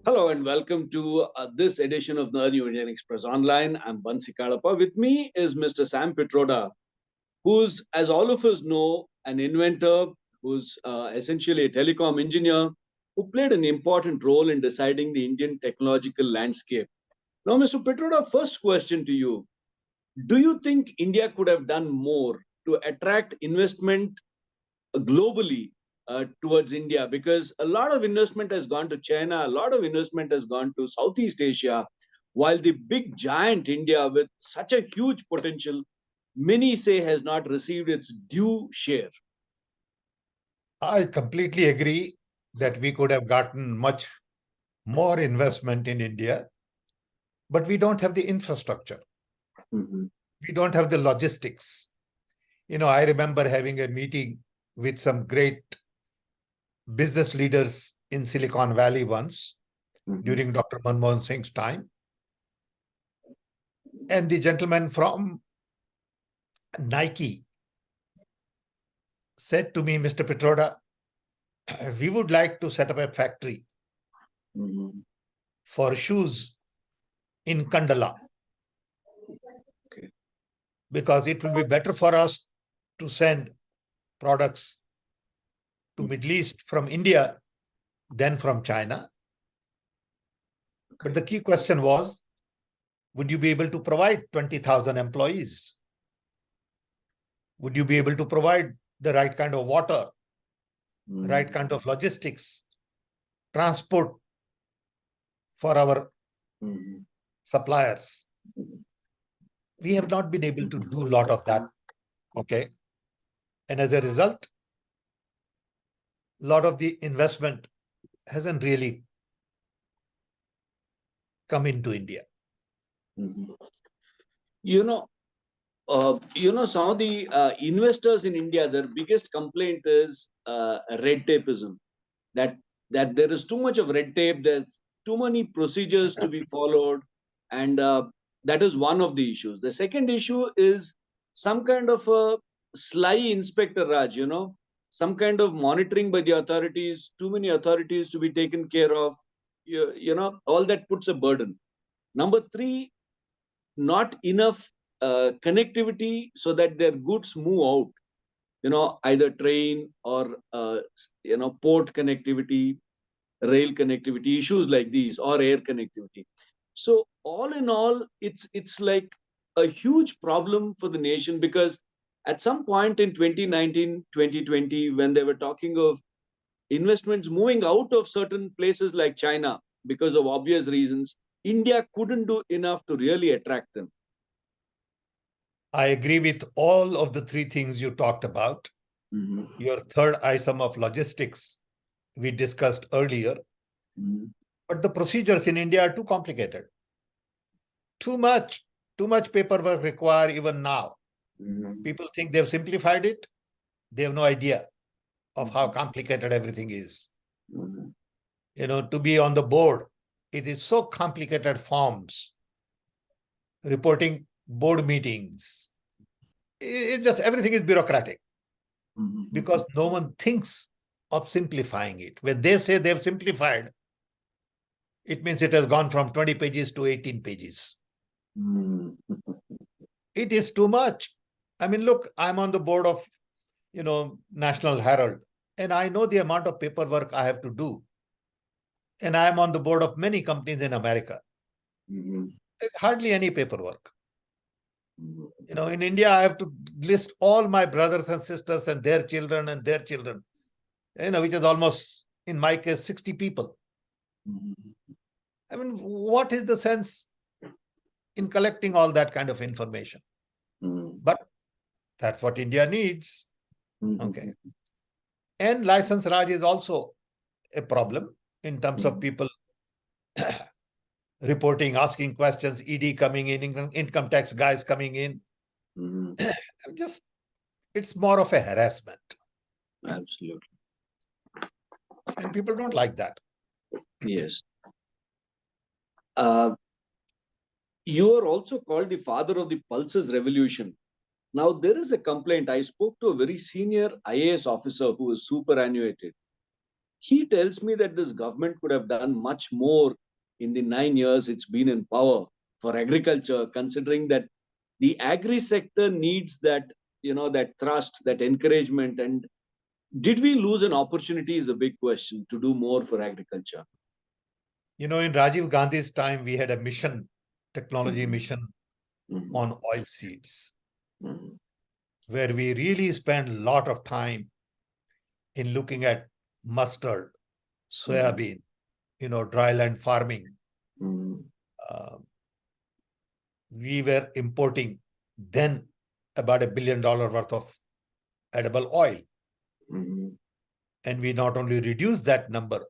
Hello and welcome to this edition of the New Indian Express Online. I'm Bansi Kalapa. With me is Mr. Sam Pitroda, who's, as all of us know, an inventor, who's essentially a telecom engineer, who played an important role in deciding the Indian technological landscape. Now, Mr. Pitroda, first question to you. Do you think India could have done more to attract investment globally towards India? Because a lot of investment has gone to China, a lot of investment has gone to Southeast Asia, while the big giant India, with such a huge potential, many say has not received its due share. I completely agree that we could have gotten much more investment in India, but we don't have the infrastructure. Mhm. We don't have the logistics. I remember having a meeting with some great business leaders in Silicon Valley once Mhm. during Dr. Manmohan Singh's time. And the gentleman from Nike said to me, Mr. Pitroda, we would like to set up a factory Mhm. for shoes in Kandala Okay. because it will be better for us to send products to Mhm. Middle East from India than from China. But Okay. the key question was, would you be able to provide 20,000 employees? Would you be able to provide the right kind of water, right Mhm. kind of logistics, transport for our Mhm. suppliers? We have not been able to do a lot of that. Okay. And as a result, a lot of the investment hasn't really come into India. Mhm. You know, some of the investors in India, their biggest complaint is red tapeism. That there is too much of red tape. There's too many procedures to be followed, and that is one of the issues. The second issue is some kind of a sly inspector Raj. Some kind of monitoring by the authorities. Too many authorities to be taken care of. All that puts a burden. Number three, not enough connectivity so that their goods move out, either train or port connectivity, rail connectivity, issues like these, or air connectivity. So all in all, it's like a huge problem for the nation, because at some point in 2019, 2020, when they were talking of investments moving out of certain places like China because of obvious reasons, India couldn't do enough to really attract them. I agree with all of the three things you talked about. Mhm. Your third item of logistics we discussed earlier, Mhm. but the procedures in India are too complicated. Too much, too much paperwork required even now. Mhm. People think they've simplified it. They have no idea of how complicated everything is. Mhm. To be on the board, it is so complicated forms, reporting board meetings. It just everything is bureaucratic Mhm. because no one thinks of simplifying it. When they say they've simplified, it means it has gone from 20 pages to 18 pages. Mhm. It is too much. I mean, look, I'm on the board of, National Herald, and I know the amount of paperwork I have to do. And I'm on the board of many companies in America. Mhm. There's hardly any paperwork. Mhm. In India, I have to list all my brothers and sisters and their children, which is almost, in my case, 60 people. Mhm. I mean, what is the sense in collecting all that kind of information? Mhm. But that's what India needs. Okay. Mhm. And license Raj is also a problem in terms of Mhm. people reporting, asking questions, ED coming in, income tax guys coming in. Mhm. Just, it's more of a harassment. Absolutely. And people don't like that. Yes. Uh, you are also called the father of the pulses revolution. Now, there is a complaint. I spoke to a very senior IAS officer who is superannuated. he tells me that this government could have done much more in the 9 years it's been in power for agriculture, considering that the agri sector needs that, that thrust, that encouragement. And did we lose an opportunity is a big question to do more for agriculture. In Rajiv Gandhi's time, we had a mission, technology Mhm. mission Mhm. on oil seeds, Mhm. where we really spent a lot of time in looking at mustard, soybean, dryland farming. Mhm. Uh, we were importing then about $1 billion worth of edible oil. Mhm. And we not only reduced that number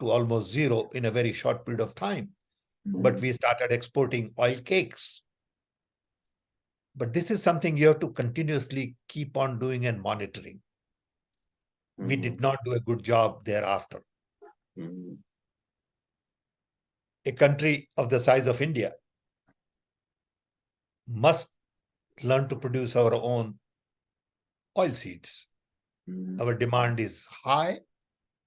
to almost zero in a very short period of time, but we started exporting oil cakes. But this is something you have to continuously keep on doing and monitoring. We did not do a good job thereafter. Mhm. A country of the size of India must learn to produce our own oil seeds. Mhm. Our demand is high,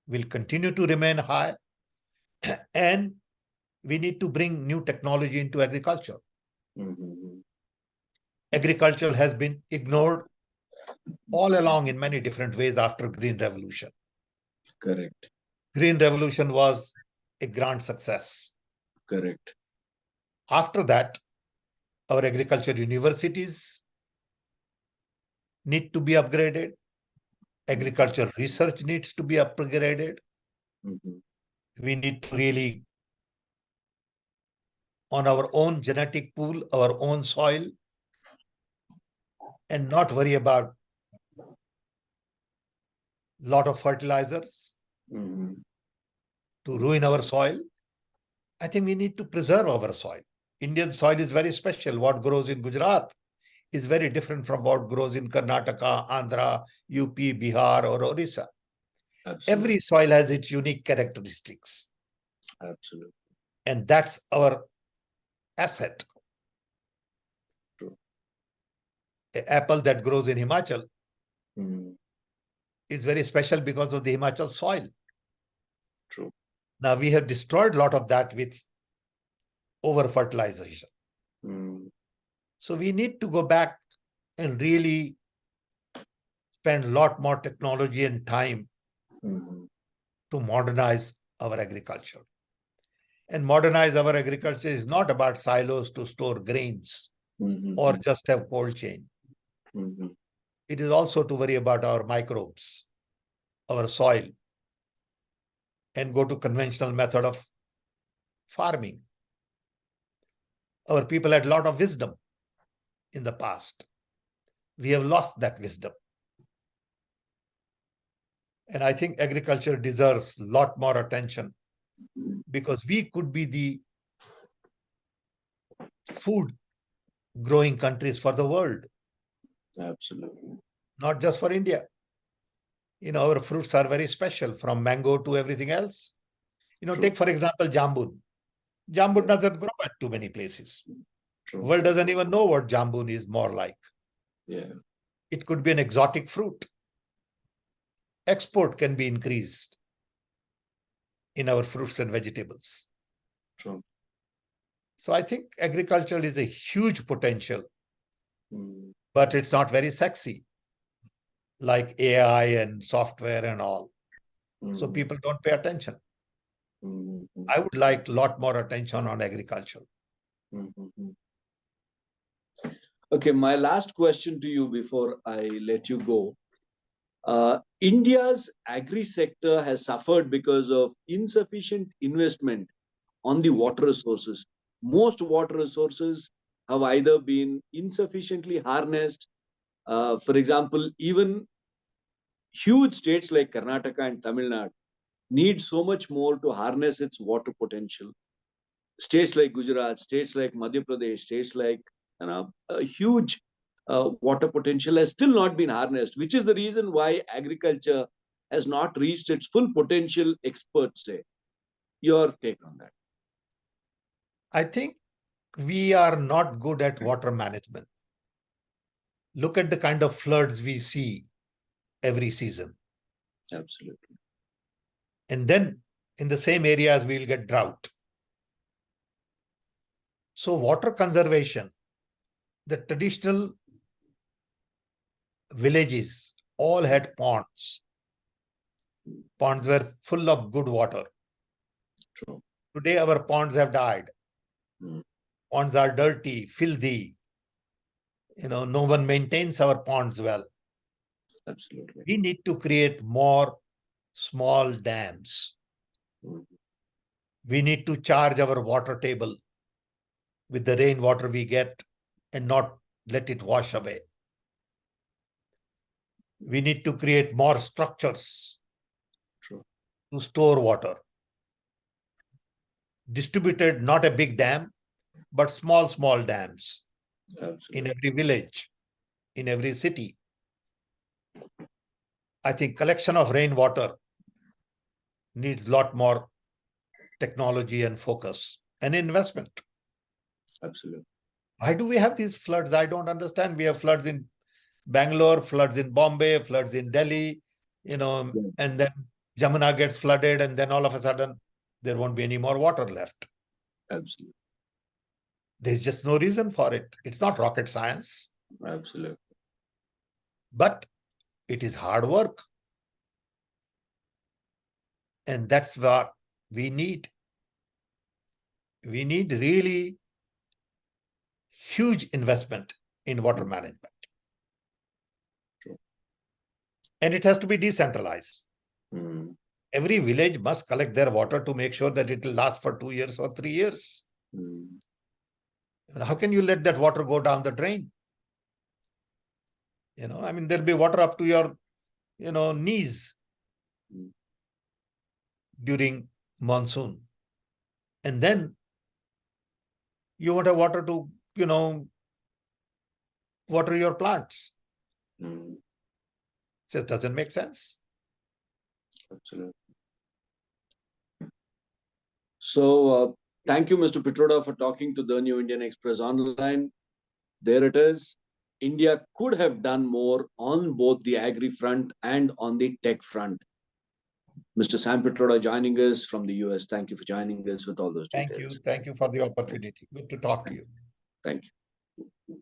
will continue to remain high, and we need to bring new technology into agriculture. Mhm. Agriculture has been ignored all along in many different ways after Green Revolution. Correct. Green Revolution was a grand success. Correct. After that, our agriculture universities need to be upgraded. Agriculture research needs to be upgraded. Mhm. We need to really, on our own genetic pool, our own soil, and not worry about a lot of fertilizers Mhm. to ruin our soil. I think we need to preserve our soil. Indian soil is very special. What grows in Gujarat is very different from what grows in Karnataka, Andhra, UP, Bihar, or Orissa. Absolutely. Every soil has its unique characteristics. Absolutely. And that's our asset. True. An apple that grows in Himachal Mhm. is very special because of the Himachal soil. True. Now, we have destroyed a lot of that with over fertilization. Mhm. So we need to go back and really spend a lot more technology and time Mhm. to modernize our agriculture. And modernize our agriculture is not about silos to store grains or Mhm. just have cold chain. Mhm. It is also to worry about our microbes, our soil, and go to conventional method of farming. Our people had a lot of wisdom in the past. We have lost that wisdom. And I think agriculture deserves a lot more attention because we could be the food growing countries for the world, Absolutely. not just for India. Our fruits are very special, from mango to everything else. True. Take for example, jambun. Jambun Yeah. doesn't grow at too many places. True. World doesn't even know what jambun is more like. Yeah. It could be an exotic fruit. Export can be increased in our fruits and vegetables. True. So I think agriculture is a huge potential, Mhm. but it's not very sexy like AI and software and all. So Mhm. people don't pay attention. Mhm. I would like a lot more attention on agriculture. Mhm. Okay, my last question to you before I let you go. India's agri sector has suffered because of insufficient investment on the water resources. Most water resources have either been insufficiently harnessed. For example, even huge states like Karnataka and Tamil Nadu need so much more to harness its water potential. States like Gujarat, states like Madhya Pradesh, states like, a huge water potential has still not been harnessed, which is the reason why agriculture has not reached its full potential, experts say. Your take on that? I think we are not good at water management. Look at the kind of floods we see every season. Absolutely. And then in the same areas, we'll get drought. So water conservation, the traditional villages all had ponds. Ponds were full of good water. True. Today, our ponds have died. Mm. Ponds are dirty, filthy. No one maintains our ponds well. Absolutely. We need to create more small dams. Mm. We need to charge our water table with the rainwater we get and not let it wash away. We need to create more structures True. to store water. Distributed, not a big dam, but small dams. Absolutely. In every village, in every city. I think collection of rainwater needs a lot more technology and focus and investment. Absolutely. Why do we have these floods? I don't understand. We have floods in Bangalore, floods in Bombay, floods in Delhi, and then Jamuna gets flooded, and then all of a sudden there won't be any more water left. Absolutely. There's just no reason for it. It's not rocket science. Absolutely. But it is hard work. And that's what we need. We need really huge investment in water management. True. And it has to be decentralized. Mm. Every village must collect their water to make sure that it will last for 2 years or 3 years. Mm. How can you let that water go down the drain? There'll be water up to your, knees during monsoon. And then you want a water to, water your plants. Mm. Just doesn't make sense. Absolutely. So, thank you, Mr. Pitroda, for talking to the New Indian Express Online. There it is. India could have done more on both the agri front and on the tech front. Mr. Sam Pitroda joining us from the US. Thank you for joining us with all those details. Thank you for the opportunity. Good to talk to you. Thank you.